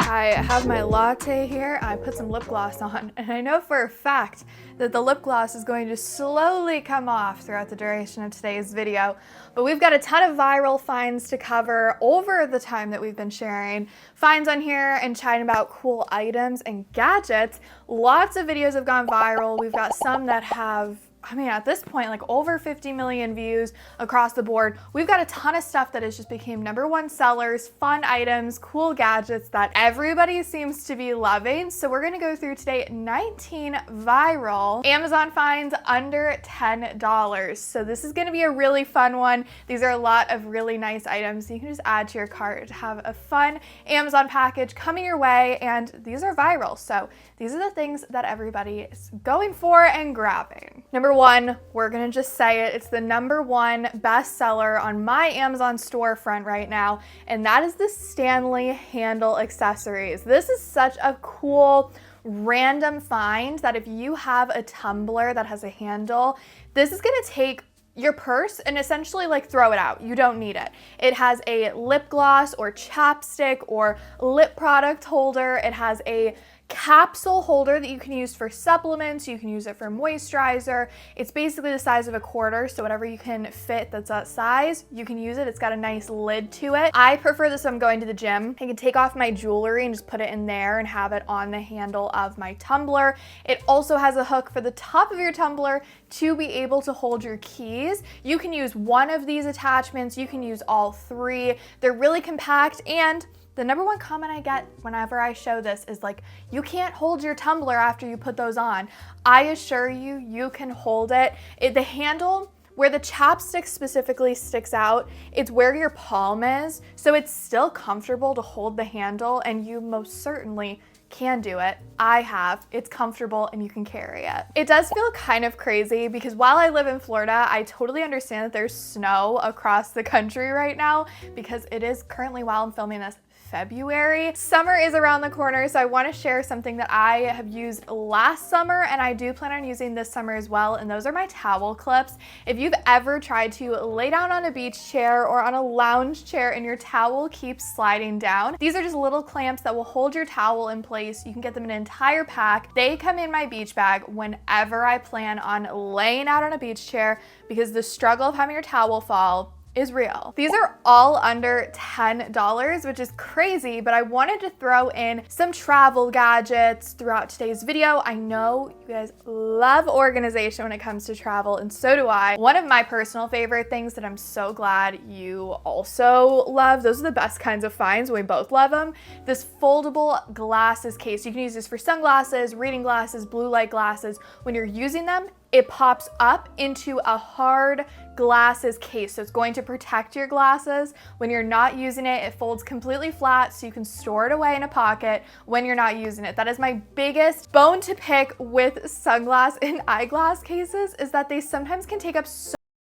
I have my latte here. I put some lip gloss on, and I know for a fact that the lip gloss is going to slowly come off throughout the duration of today's video, but we've got a ton of viral finds to cover over the time that we've been sharing finds on here and chatting about cool items and gadgets. Lots of videos have gone viral. We've got some that have, I mean, at this point, like over 50 million views across the board. We've got a ton of stuff that has just became #1 sellers, fun items, cool gadgets that everybody seems to be loving. So we're gonna go through today 19 viral Amazon finds under $10. So this is gonna be a really fun one. These are a lot of really nice items you can just add to your cart to have a fun Amazon package coming your way, and these are viral. So these are the things that everybody is going for and grabbing. Number one, we're gonna just say it, it's the #1 bestseller on my Amazon storefront right now, and that is the Stanley handle accessories. This is such a cool, random find that if you have a tumbler that has a handle, this is gonna take your purse and essentially like throw it out. You don't need it. It has a lip gloss or chapstick or lip product holder. It has a capsule holder that you can use for supplements. You can use it for moisturizer. It's basically the size of a quarter, so whatever you can fit that's that size, you can use it. It's got a nice lid to it. I prefer this when I'm going to the gym. I can take off my jewelry and just put it in there and have it on the handle of my tumbler. It also has a hook for the top of your tumbler to be able to hold your keys. You can use one of these attachments. You can use all three. They're really compact, and the #1 comment I get whenever I show this is like, you can't hold your tumbler after you put those on. I assure you, you can hold it. The handle, where the chapstick specifically sticks out, it's where your palm is, so it's still comfortable to hold the handle, and you most certainly can do it. I have. It's comfortable and you can carry it. It does feel kind of crazy because while I live in Florida, I totally understand that there's snow across the country right now because it is currently, while I'm filming this, February. Summer is around the corner, so I want to share something that I have used last summer and I do plan on using this summer as well, and those are my towel clips. If you've ever tried to lay down on a beach chair or on a lounge chair and your towel keeps sliding down, these are just little clamps that will hold your towel in place. You can get them in an entire pack. They come in my beach bag whenever I plan on laying out on a beach chair because the struggle of having your towel fall is real. These are all under $10, which is crazy, but I wanted to throw in some travel gadgets throughout today's video. I know you guys love organization when it comes to travel, and so do I. One of my personal favorite things that I'm so glad you also love, those are the best kinds of finds, we both love them, this foldable glasses case. You can use this for sunglasses, reading glasses, blue light glasses. When you're using them, it pops up into a hard glasses case, so it's going to protect your glasses. When you're not using it, it folds completely flat so you can store it away in a pocket when you're not using it. That is my biggest bone to pick with sunglass and eyeglass cases, is that they sometimes can take up so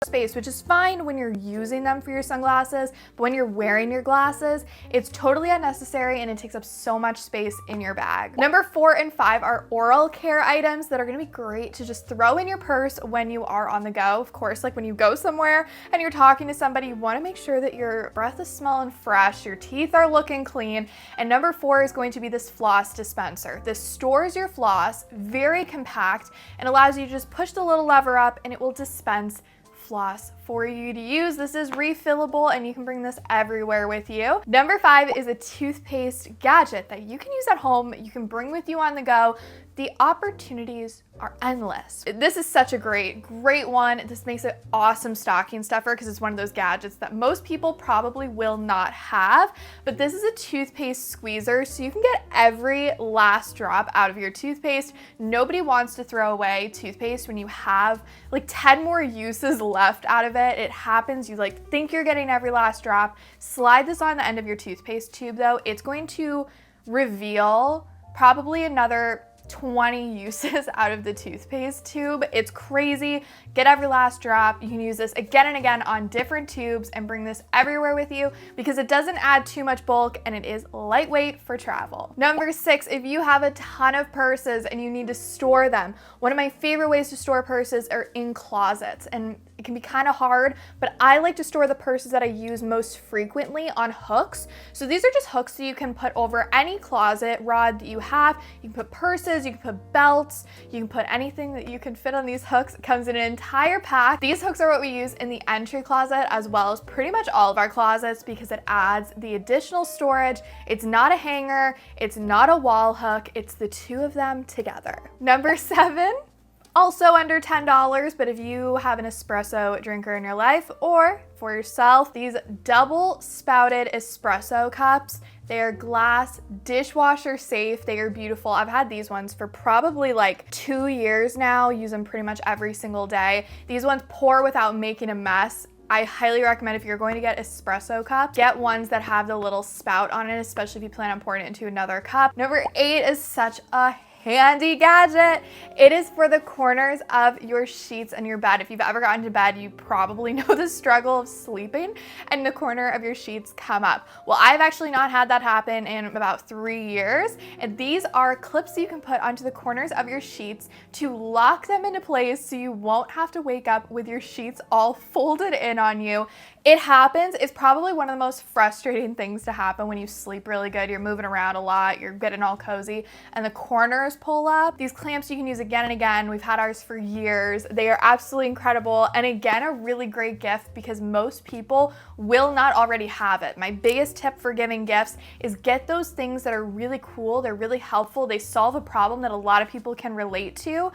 space, which is fine when you're using them for your sunglasses, but when you're wearing your glasses, it's totally unnecessary and it takes up so much space in your bag. #4 and 5 are oral care items that are gonna be great to just throw in your purse when you are on the go. Of course, like when you go somewhere and you're talking to somebody, you wanna make sure that your breath is smelling fresh, your teeth are looking clean, and #4 is going to be this floss dispenser. This stores your floss, very compact, and allows you to just push the little lever up and it will dispense floss for you to use. This is refillable and you can bring this everywhere with you. #5 is a toothpaste gadget that you can use at home, you can bring with you on the go. The opportunities are endless. This is such a great one. This makes it awesome stocking stuffer because it's one of those gadgets that most people probably will not have, but this is a toothpaste squeezer, so you can get every last drop out of your toothpaste. Nobody wants to throw away toothpaste when you have like 10 more uses left out of it. It happens, you like think you're getting every last drop. Slide this on the end of your toothpaste tube though. It's going to reveal probably another 20 uses out of the toothpaste tube. It's crazy. Get every last drop. You can use this again and again on different tubes and bring this everywhere with you because it doesn't add too much bulk and it is lightweight for travel. #6, if you have a ton of purses and you need to store them, one of my favorite ways to store purses are in closets. And It can be kind of hard, but I like to store the purses that I use most frequently on hooks. So these are just hooks that you can put over any closet rod that you have. You can put purses, you can put belts, you can put anything that you can fit on these hooks. It comes in an entire pack. These hooks are what we use in the entry closet as well as pretty much all of our closets because it adds the additional storage. It's not a hanger, it's not a wall hook, it's the two of them together. Number 7. Also under $10, but if you have an espresso drinker in your life or for yourself, these double spouted espresso cups. They are glass, dishwasher safe. They are beautiful. I've had these ones for probably like 2 years now. Use them pretty much every single day. These ones pour without making a mess. I highly recommend if you're going to get espresso cups, get ones that have the little spout on it, especially if you plan on pouring it into another cup. Number 8 is such a handy gadget. It is for the corners of your sheets and your bed. If you've ever gotten to bed, you probably know the struggle of sleeping and the corner of your sheets come up. Well, I've actually not had that happen in about 3 years. And these are clips you can put onto the corners of your sheets to lock them into place so you won't have to wake up with your sheets all folded in on you. It happens. It's probably one of the most frustrating things to happen when you sleep really good. You're moving around a lot, you're getting all cozy, and the corners pull up. These clamps you can use again and again. We've had ours for years. They are absolutely incredible. And again, a really great gift because most people will not already have it. My biggest tip for giving gifts is get those things that are really cool. They're really helpful. They solve a problem that a lot of people can relate to.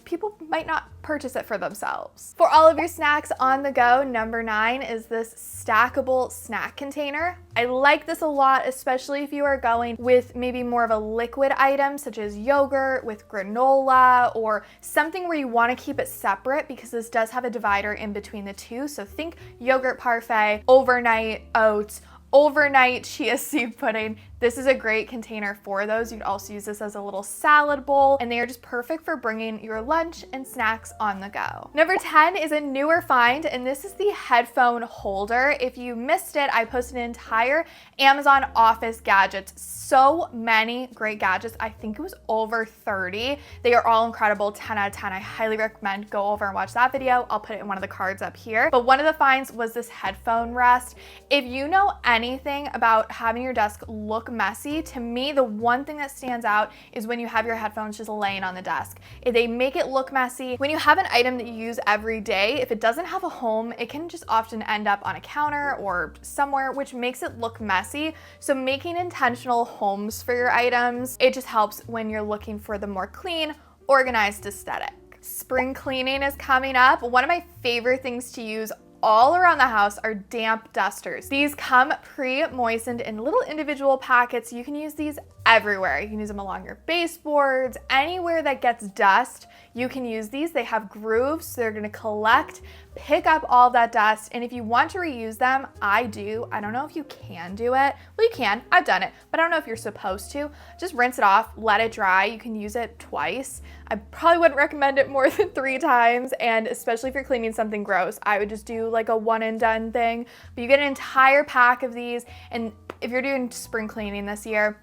People might not purchase it for themselves. For all of your snacks on the go, number 9 is this stackable snack container. I like this a lot, especially if you are going with maybe more of a liquid item such as yogurt with granola or something where you want to keep it separate because this does have a divider in between the two. So think yogurt parfait, overnight oats, overnight chia seed pudding. This is a great container for those. You'd also use this as a little salad bowl, and they are just perfect for bringing your lunch and snacks on the go. Number 10 is a newer find, and this is the headphone holder. If you missed it, I posted an entire Amazon office gadgets. So many great gadgets. I think it was over 30. They are all incredible, 10 out of 10. I highly recommend go over and watch that video. I'll put it in one of the cards up here. But one of the finds was this headphone rest. If you know anything about having your desk look messy, to me, the one thing that stands out is when you have your headphones just laying on the desk. They make it look messy. When you have an item that you use every day, if it doesn't have a home, it can just often end up on a counter or somewhere, which makes it look messy. So making intentional homes for your items, it just helps when you're looking for the more clean, organized aesthetic. Spring cleaning is coming up. One of my favorite things to use all around the house are damp dusters. These come pre-moistened in little individual packets. You can use these everywhere. You can use them along your baseboards, anywhere that gets dust, you can use these. They have grooves, so they're gonna collect, pick up all that dust, and if you want to reuse them, I do. I don't know if you can do it. Well, you can, I've done it, but I don't know if you're supposed to. Just rinse it off, let it dry. You can use it twice. I probably wouldn't recommend it more than 3 times, and especially if you're cleaning something gross, I would just do like a one and done thing. But you get an entire pack of these, and if you're doing spring cleaning this year,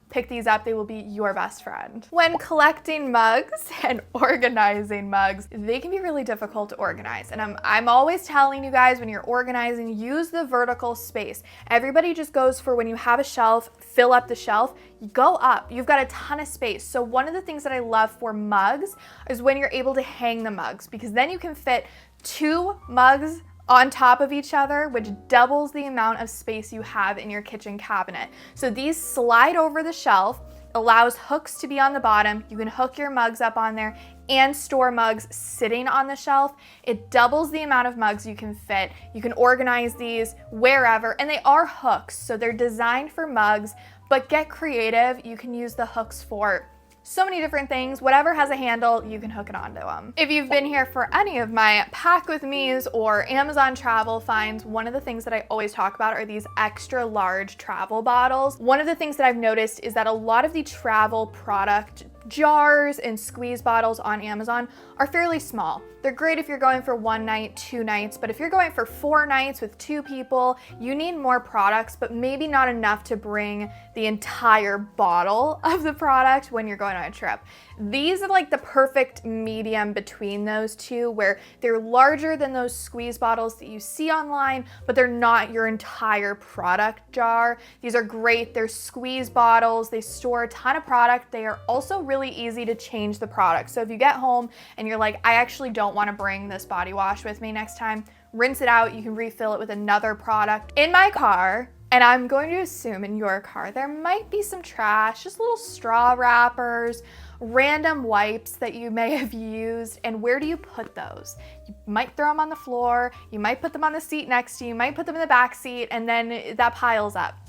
pick these up. They will be your best friend. When collecting mugs and organizing mugs, they can be really difficult to organize. And I'm always telling you guys, when you're organizing, use the vertical space. Everybody just goes for when you have a shelf, fill up the shelf, go up. You've got a ton of space. So one of the things that I love for mugs is when you're able to hang the mugs, because then you can fit 2 mugs on top of each other, which doubles the amount of space you have in your kitchen cabinet. So these slide over the shelf, allows hooks to be on the bottom. You can hook your mugs up on there and store mugs sitting on the shelf. It doubles the amount of mugs you can fit. You can organize these wherever, and they are hooks, so they're designed for mugs, but get creative. You can use the hooks for so many different things. Whatever has a handle, you can hook it onto them. If you've been here for any of my pack with me's or Amazon travel finds, one of the things that I always talk about are these extra large travel bottles. One of the things that I've noticed is that a lot of the travel product jars and squeeze bottles on Amazon are fairly small. They're great if you're going for 1 night, 2 nights, but if you're going for 4 nights with 2 people, you need more products, but maybe not enough to bring the entire bottle of the product when you're going on a trip. These are like the perfect medium between those two, where they're larger than those squeeze bottles that you see online, but they're not your entire product jar. These are great. They're squeeze bottles. They store a ton of product. They are also really easy to change the product. So if you get home and you're like, I actually don't want to bring this body wash with me next time, rinse it out. You can refill it with another product. In my car, and I'm going to assume in your car, there might be some trash, just little straw wrappers, random wipes that you may have used. And where do you put those? You might throw them on the floor, you might put them on the seat next to you, you might put them in the back seat, and then that piles up.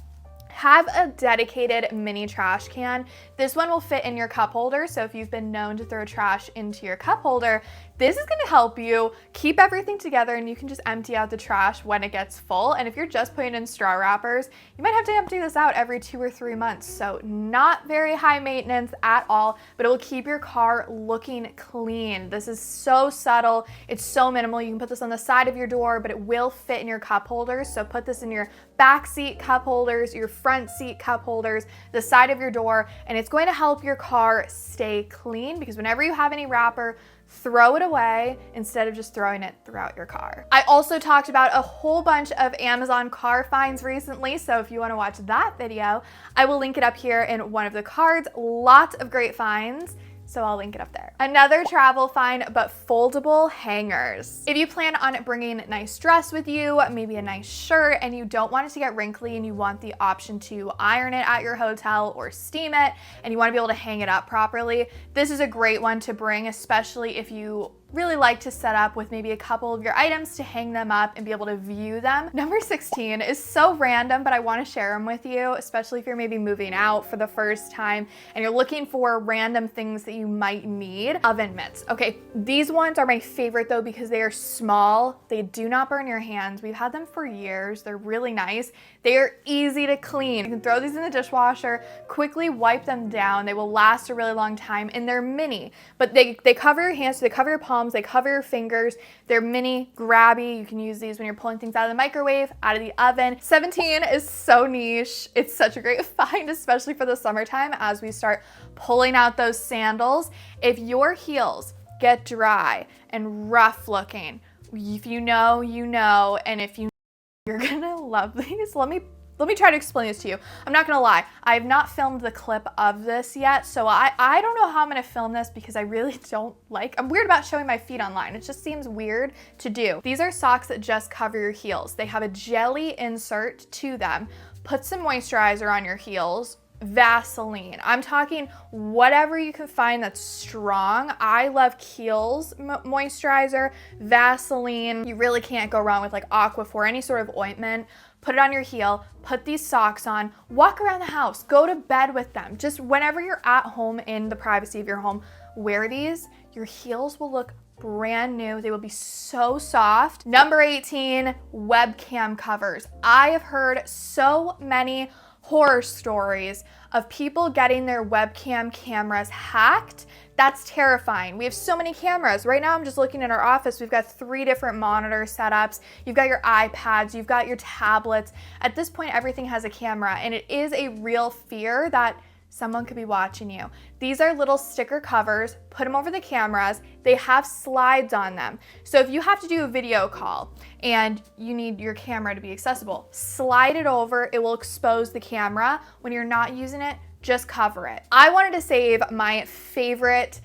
Have a dedicated mini trash can. This one will fit in your cup holder, so if you've been known to throw trash into your cup holder, this is gonna help you keep everything together, and you can just empty out the trash when it gets full. And if you're just putting in straw wrappers, you might have to empty this out every 2 or 3 months. So not very high maintenance at all, but it will keep your car looking clean. This is so subtle, it's so minimal. You can put this on the side of your door, but it will fit in your cup holders. So put this in your back seat cup holders, your front seat cup holders, the side of your door, and it's going to help your car stay clean, because whenever you have any wrapper, throw it away instead of just throwing it throughout your car. I also talked about a whole bunch of Amazon car finds recently, so if you want to watch that video, I will link it up here in one of the cards. Lots of great finds, so I'll link it up there. Another travel find, but foldable hangers. If you plan on bringing a nice dress with you, maybe a nice shirt, and you don't want it to get wrinkly and you want the option to iron it at your hotel or steam it, and you want to be able to hang it up properly, this is a great one to bring, especially if you really like to set up with maybe a couple of your items to hang them up and be able to view them. Number 16 is so random, but I want to share them with you, especially if you're maybe moving out for the first time and you're looking for random things that you might need. Oven mitts. Okay, these ones are my favorite though, because they are small. They do not burn your hands. We've had them for years. They're really nice. They are easy to clean. You can throw these in the dishwasher, quickly wipe them down. They will last a really long time, and they're mini, but they cover your hands, so they cover your palms, they cover your fingers. They're mini, grabby. You can use these when you're pulling things out of the microwave, out of the oven. 17 is so niche. It's such a great find, especially for the summertime as we start pulling out those sandals. If your heels get dry and rough looking, if you know, you know, and if you, you're gonna love these. Let me try to explain this to you. I'm not gonna lie, I have not filmed the clip of this yet, so I don't know how I'm gonna film this, because I really don't like, I'm weird about showing my feet online. It just seems weird to do. These are socks that just cover your heels. They have a jelly insert to them. Put some moisturizer on your heels. Vaseline. I'm talking whatever you can find that's strong. I love Kiehl's moisturizer, Vaseline. You really can't go wrong with like Aquaphor, any sort of ointment. Put it on your heel, put these socks on, walk around the house, go to bed with them. Just whenever you're at home in the privacy of your home, wear these. Your heels will look brand new. They will be so soft. Number 18, webcam covers. I have heard so many horror stories of people getting their webcam cameras hacked. That's terrifying. We have so many cameras. Right now I'm just looking at our office. We've got 3 different monitor setups. You've got your iPads, you've got your tablets. At this point, everything has a camera, and it is a real fear that someone could be watching you. These are little sticker covers. Put them over the cameras. They have slides on them. So if you have to do a video call and you need your camera to be accessible, slide it over. It will expose the camera. When you're not using it, just cover it. I wanted to save my favorite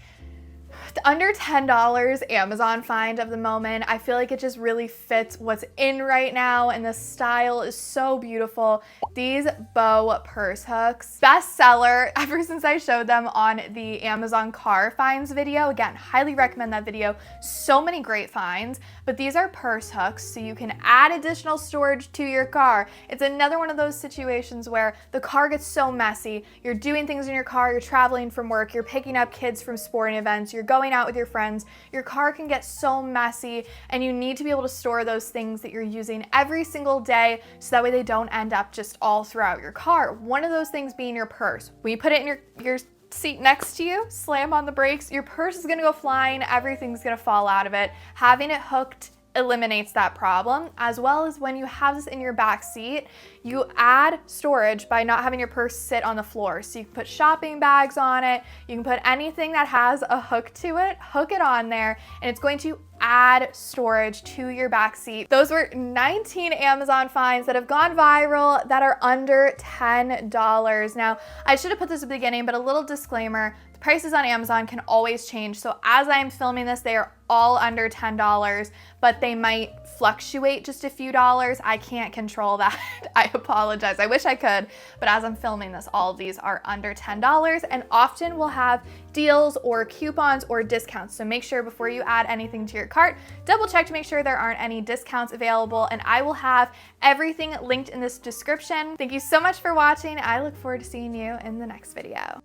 under $10 Amazon find of the moment. I feel like it just really fits what's in right now, and the style is so beautiful. These bow purse hooks, bestseller ever since I showed them on the Amazon car finds video. Again, highly recommend that video. So many great finds, but these are purse hooks, so you can add additional storage to your car. It's another one of those situations where the car gets so messy. You're doing things in your car, you're traveling from work, you're picking up kids from sporting events, you're going out with your friends. Your car can get so messy, and you need to be able to store those things that you're using every single day, so that way they don't end up just all throughout your car. One of those things being your purse. When you put it in your seat next to you, slam on the brakes, your purse is gonna go flying, everything's gonna fall out of it. Having it hooked eliminates that problem, as well as when you have this in your back seat, you add storage by not having your purse sit on the floor. So you can put shopping bags on it, you can put anything that has a hook to it, hook it on there, and it's going to add storage to your back seat. Those were 19 Amazon finds that have gone viral that are under $10. Now, I should have put this at the beginning, but a little disclaimer, the prices on Amazon can always change. So as I'm filming this, they are all under $10, but they might fluctuate just a few dollars. I can't control that. I apologize. I wish I could, but as I'm filming this, all of these are under $10 and often will have deals or coupons or discounts. So make sure before you add anything to your cart, double check to make sure there aren't any discounts available, and I will have everything linked in this description. Thank you so much for watching. I look forward to seeing you in the next video.